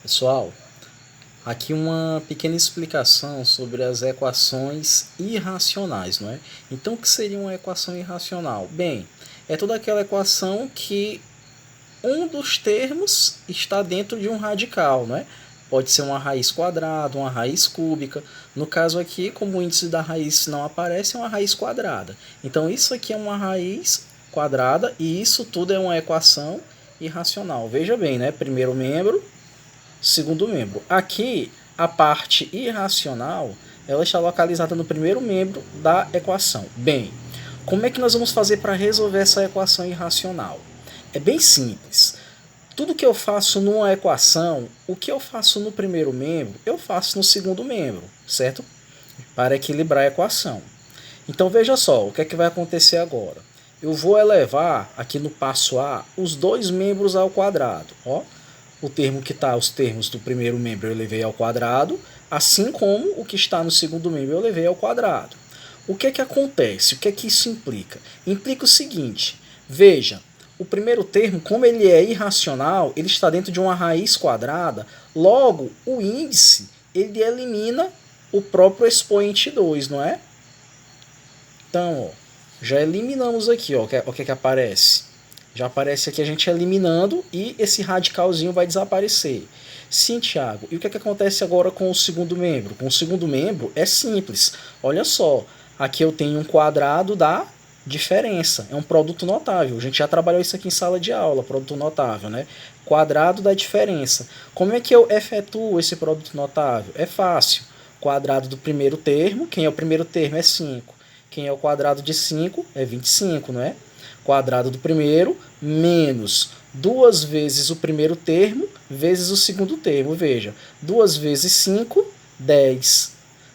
Pessoal, aqui uma pequena explicação sobre as equações irracionais, não é? Então, o que seria uma equação irracional? Bem, é toda aquela equação que um dos termos está dentro de um radical, não é? Pode ser uma raiz quadrada, uma raiz cúbica. No caso aqui, como o índice da raiz não aparece, é uma raiz quadrada. Então, isso aqui é uma raiz quadrada e isso tudo é uma equação irracional. Veja bem, né? Primeiro membro, segundo membro. Aqui, a parte irracional, ela está localizada no primeiro membro da equação. Bem, como é que nós vamos fazer para resolver essa equação irracional? É bem simples. Tudo que eu faço numa equação, o que eu faço no primeiro membro, eu faço no segundo membro, certo? Para equilibrar a equação. Então veja só, o que é que vai acontecer agora? Eu vou elevar aqui no passo A os dois membros ao quadrado. Ó, o termo que está, os termos do primeiro membro eu elevei ao quadrado, assim como o que está no segundo membro eu elevei ao quadrado. O que é que acontece? O que é que isso implica? Implica o seguinte, veja, o primeiro termo, como ele é irracional, ele está dentro de uma raiz quadrada, logo o índice ele elimina o próprio expoente 2, não é? Então, ó, já eliminamos aqui, ó, o que é que aparece? Já aparece aqui a gente eliminando e esse radicalzinho vai desaparecer. Sim, Thiago. E o que é que acontece agora com o segundo membro? Com o segundo membro é simples. Olha só, aqui eu tenho um quadrado da diferença. É um produto notável. A gente já trabalhou isso aqui em sala de aula, produto notável, né? Quadrado da diferença. Como é que eu efetuo esse produto notável? É fácil. Quadrado do primeiro termo, quem é o primeiro termo é 5. Quem é o quadrado de 5 é 25, não é? Quadrado do primeiro menos 2 vezes o primeiro termo vezes o segundo termo. Veja, 2 vezes 5, 10.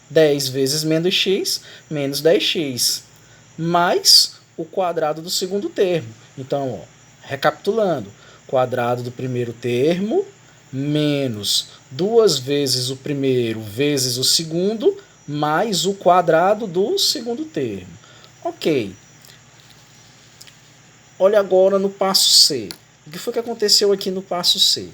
10 vezes menos x, menos 10x. Mais o quadrado do segundo termo. Então, ó, recapitulando, quadrado do primeiro termo menos 2 vezes o primeiro vezes o segundo, mais o quadrado do segundo termo. Ok. Olha agora no passo C. O que foi que aconteceu aqui no passo C?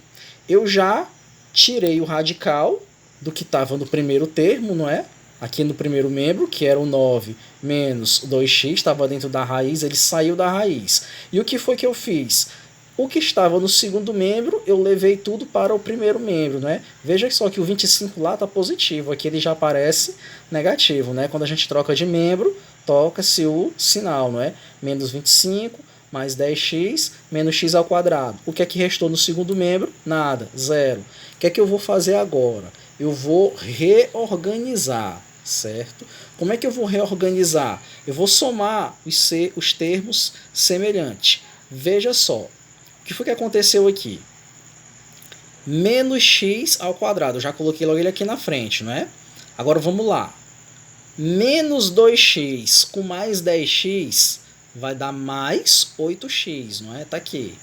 Eu já tirei o radical do que estava no primeiro termo, não é? Aqui no primeiro membro, que era o 9 menos 2x, estava dentro da raiz, ele saiu da raiz. E o que foi que eu fiz? O que estava no segundo membro, eu levei tudo para o primeiro membro, né? Veja só que o 25 lá está positivo, aqui ele já aparece negativo, né? Quando a gente troca de membro, toca-se o sinal, não é? Menos 25 mais 10x menos x ao quadrado. O que é que restou no segundo membro? Nada, zero. O que é que eu vou fazer agora? Eu vou reorganizar, certo? Como é que eu vou reorganizar? Eu vou somar os termos semelhantes. Veja só, o que foi que aconteceu aqui? Menos x ao quadrado, eu já coloquei logo ele aqui na frente, não é? Agora vamos lá. Menos 2x com mais 10x vai dar mais 8x, não é? Tá aqui.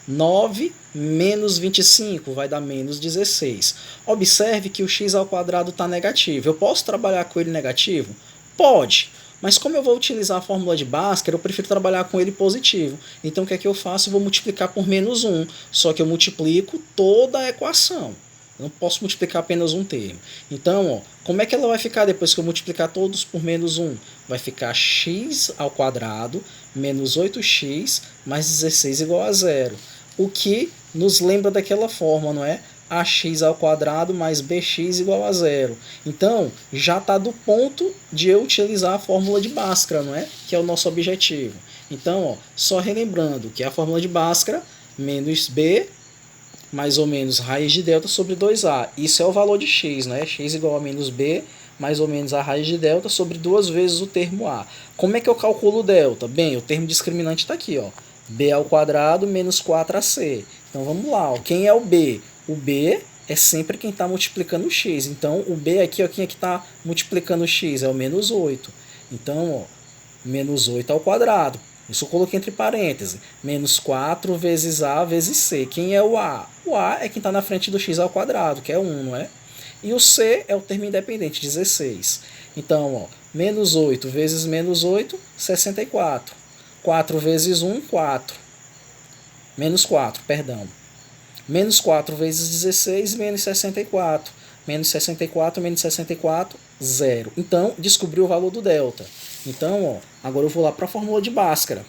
9 menos 25 vai dar menos 16. Observe que o x ao quadrado está negativo. Eu posso trabalhar com ele negativo? Pode. Mas como eu vou utilizar a fórmula de Bhaskara, eu prefiro trabalhar com ele positivo. Então o que é que eu faço? Eu vou multiplicar por menos 1. Só que eu multiplico toda a equação. Eu não posso multiplicar apenas um termo. Então, ó, como é que ela vai ficar depois que eu multiplicar todos por menos 1? Vai ficar x ao quadrado menos 8x mais 16 igual a zero. O que nos lembra daquela forma, não é? Ax ao quadrado mais bx igual a zero. Então, já está do ponto de eu utilizar a fórmula de Bhaskara, não é? Que é o nosso objetivo. Então, ó, só relembrando que a fórmula de Bhaskara, menos b, mais ou menos raiz de delta sobre 2a. Isso é o valor de x, né? X igual a menos b, mais ou menos a raiz de delta sobre 2 vezes o termo a. Como é que eu calculo o delta? Bem, o termo discriminante está aqui, ó. B ao quadrado menos 4ac. Então vamos lá, ó. Quem é o b? O b é sempre quem está multiplicando o x. Então o b aqui, ó, quem é que está multiplicando o x? É o menos 8. Então, ó, menos 8 ao quadrado. Isso eu coloquei entre parênteses. Menos 4 vezes A vezes C. Quem é o A? O A é quem está na frente do x ao quadrado, que é 1, não é? E o C é o termo independente, 16. Então, ó, menos 8 vezes menos 8, 64. 4 vezes 1, 4. Menos 4, perdão. Menos 4 vezes 16, menos 64. Menos 64, menos 64, 0. Então, descobriu o valor do delta. Então, ó, agora eu vou lá para a fórmula de Bhaskara.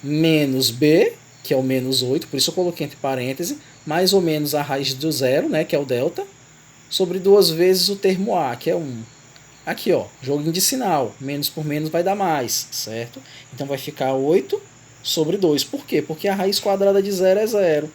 Menos b, que é o menos 8, por isso eu coloquei entre parênteses, mais ou menos a raiz do zero, né, que é o delta, sobre 2 vezes o termo a, que é 1. Aqui, ó, joguinho de sinal. Menos por menos vai dar mais, certo? Então vai ficar 8 sobre 2. Por quê? Porque a raiz quadrada de 0 é 0.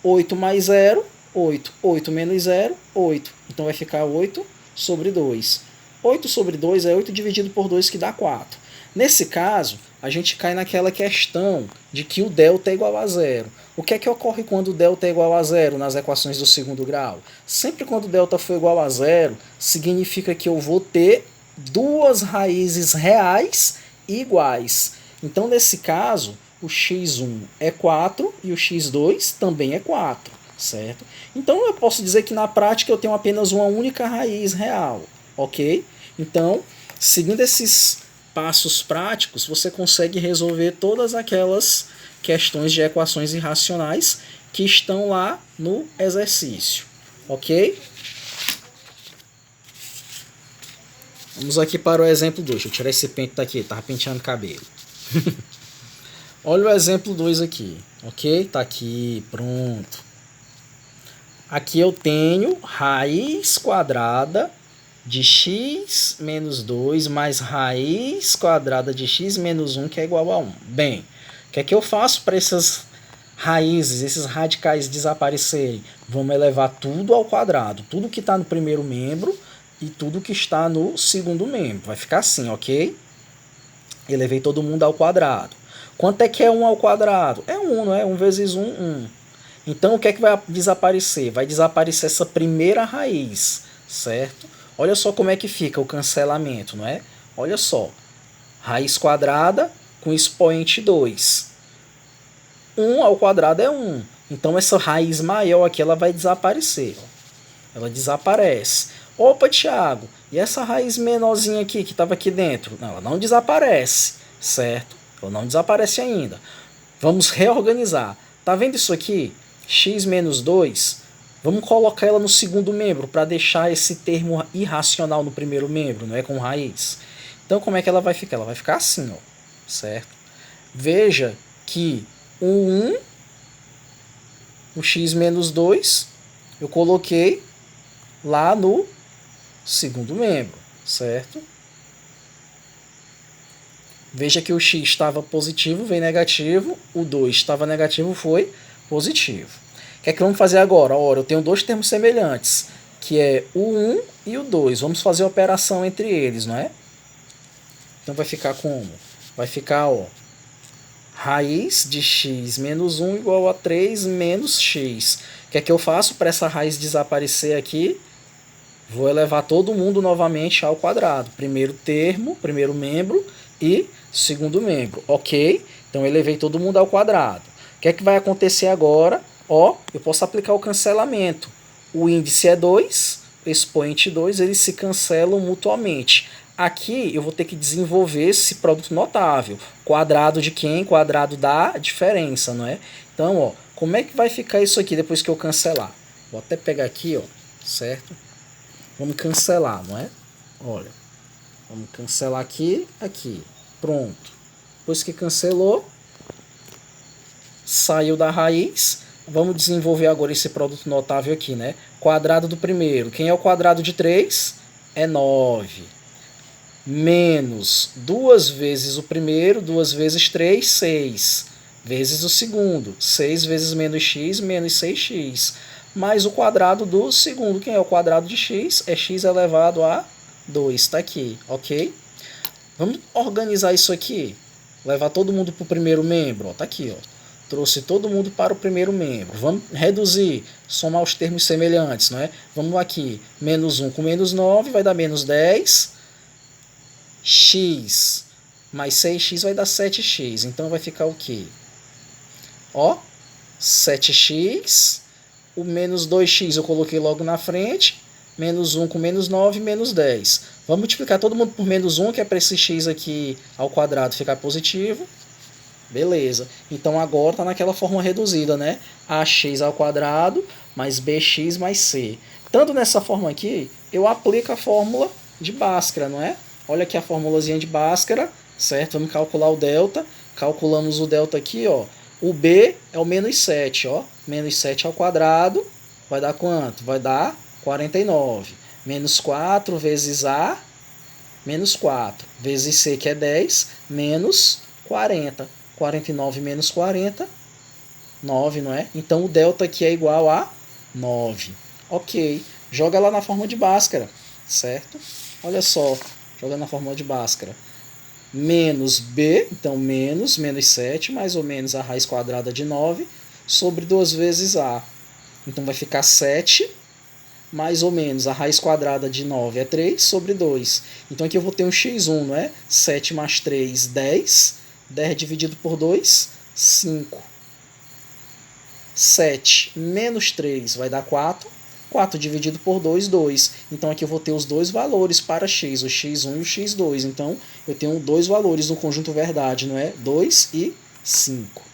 8 mais 0, 8. 8 menos 0, 8. Então vai ficar 8 sobre 2. 8 sobre 2 é 8 dividido por 2, que dá 4. Nesse caso, a gente cai naquela questão de que o delta é igual a 0. O que é que ocorre quando o delta é igual a 0 nas equações do segundo grau? Sempre quando o delta for igual a 0, significa que eu vou ter duas raízes reais iguais. Então, nesse caso, o x1 é 4 e o x2 também é 4, certo? Então, eu posso dizer que na prática eu tenho apenas uma única raiz real, ok? Então, seguindo esses passos práticos, você consegue resolver todas aquelas questões de equações irracionais que estão lá no exercício, ok? Vamos aqui para o exemplo 2. Deixa eu tirar esse pente daqui, estava penteando o cabelo. Olha o exemplo 2 aqui, ok? Tá aqui, pronto. Aqui eu tenho raiz quadrada de x menos 2 mais raiz quadrada de x menos 1, que é igual a 1. Bem, o que é que eu faço para essas raízes, esses radicais desaparecerem? Vamos elevar tudo ao quadrado. Tudo que está no primeiro membro e tudo que está no segundo membro. Vai ficar assim, ok? Elevei todo mundo ao quadrado. Quanto é que é 1 ao quadrado? É 1, não é? 1 vezes 1, 1. Então, o que é que vai desaparecer? Vai desaparecer essa primeira raiz, certo? Olha só como é que fica o cancelamento, não é? Olha só. Raiz quadrada com expoente 2. 1 ao quadrado é 1. Então, essa raiz maior aqui, ela vai desaparecer. Ó. Ela desaparece. Opa, Thiago, e essa raiz menorzinha aqui, que estava aqui dentro? Não, ela não desaparece, certo? Ela não desaparece ainda. Vamos reorganizar. Tá vendo isso aqui? X menos 2. Vamos colocar ela no segundo membro para deixar esse termo irracional no primeiro membro, não é, com raiz. Então, como é que ela vai ficar? Ela vai ficar assim, ó, certo? Veja que o 1, o x menos 2, eu coloquei lá no segundo membro, certo? Veja que o x estava positivo, veio negativo, o 2 estava negativo, foi positivo. O que é que vamos fazer agora? Ora, eu tenho dois termos semelhantes, que é o 1 e o 2. Vamos fazer a operação entre eles, não é? Então vai ficar como? Vai ficar, ó, raiz de x menos 1 igual a 3 menos x. O que é que eu faço para essa raiz desaparecer aqui? Vou elevar todo mundo novamente ao quadrado. Primeiro termo, primeiro membro e segundo membro, ok? Então eu elevei todo mundo ao quadrado. O que é que vai acontecer agora? Ó, eu posso aplicar o cancelamento. O índice é 2, o expoente 2, eles se cancelam mutuamente. Aqui eu vou ter que desenvolver esse produto notável. Quadrado de quem? Quadrado da diferença, não é? Então, ó, como é que vai ficar isso aqui depois que eu cancelar? Vou até pegar aqui, ó, certo? Vamos cancelar, não é? Olha, vamos cancelar aqui, aqui. Pronto. Depois que cancelou, saiu da raiz. Vamos desenvolver agora esse produto notável aqui, né? Quadrado do primeiro. Quem é o quadrado de 3? É 9. Menos 2 vezes o primeiro, 2 vezes 3, 6. Vezes o segundo. 6 vezes menos x, menos 6x. Mais o quadrado do segundo. Quem é o quadrado de x? É x elevado a 2. Está aqui, ok? Vamos organizar isso aqui. Levar todo mundo para o primeiro membro. Está aqui, ó. Trouxe todo mundo para o primeiro membro. Vamos reduzir, somar os termos semelhantes, não é? Vamos aqui, menos 1 com menos 9 vai dar menos 10. X mais 6x vai dar 7x. Então vai ficar o quê? Ó, 7x. O menos 2x eu coloquei logo na frente. Menos 1 com menos 9, menos 10. Vamos multiplicar todo mundo por menos 1, que é para esse x aqui ao quadrado ficar positivo. Beleza. Então agora está naquela forma reduzida, né? Ax² mais bx mais c. Tanto nessa forma aqui, eu aplico a fórmula de Bhaskara, não é? Olha aqui a formulazinha de Bhaskara, certo? Vamos calcular o delta. Calculamos o delta aqui, ó. O b é o menos 7, ó. Menos 7 ao quadrado vai dar quanto? Vai dar 49. Menos 4 vezes a, menos 4. Vezes c, que é 10, menos 40. 49 menos 40, 9, não é? Então o delta aqui é igual a 9. Ok. Joga lá na forma de Bhaskara, certo? Olha só, joga na forma de Bhaskara. Menos b, então menos 7, mais ou menos a raiz quadrada de 9, sobre 2 vezes a. Então vai ficar 7, mais ou menos a raiz quadrada de 9 é 3, sobre 2. Então aqui eu vou ter um x1, não é? 7 mais 3, 10. 10 dividido por 2, 5. 7 menos 3 vai dar 4. 4 dividido por 2, 2. Então aqui eu vou ter os dois valores para x, o x1 e o x2. Então eu tenho dois valores no conjunto verdade, não é? 2 e 5.